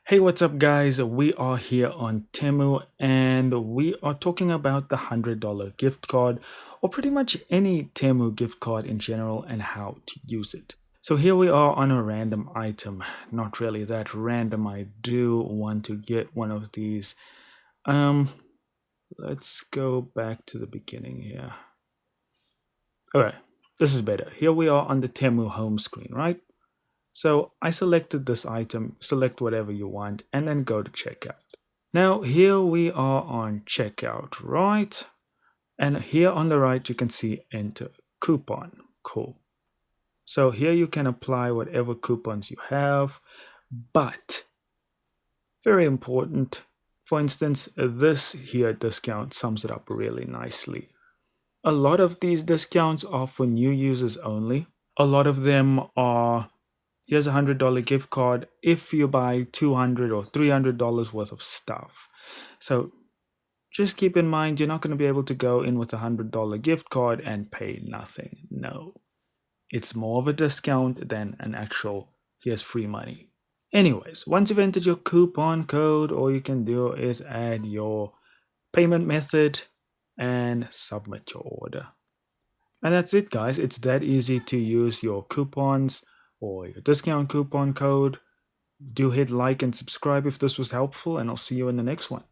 Hey, what's up, guys? We are here on Temu and we are talking about the $100 gift card or pretty much any Temu gift card in general and how to use it. So, here we are on a random item. Not really that random. I do want to get one of these. Um, let's go back to the beginning here. Okay, this is better. Here we are on the Temu home screen, right? So I selected this item, select whatever you want, and then go to checkout. Now here we are on checkout, right? And here on the right, you can see enter coupon. Cool. So here you can apply whatever coupons you have, but very important. For instance, this here discount sums it up really nicely. A lot of these discounts are for new users only. A lot of them are here's a $100 gift card if you buy $200 or $300 worth of stuff. So just keep in mind, you're not going to be able to go in with a $100 gift card and pay nothing. No, it's more of a discount than an actual here's free money. Anyways, once you've entered your coupon code, all you can do is add your payment method and submit your order. And that's it, guys. It's that easy to use your coupons or your discount coupon code. Do hit like and subscribe if this was helpful, and I'll see you in the next one.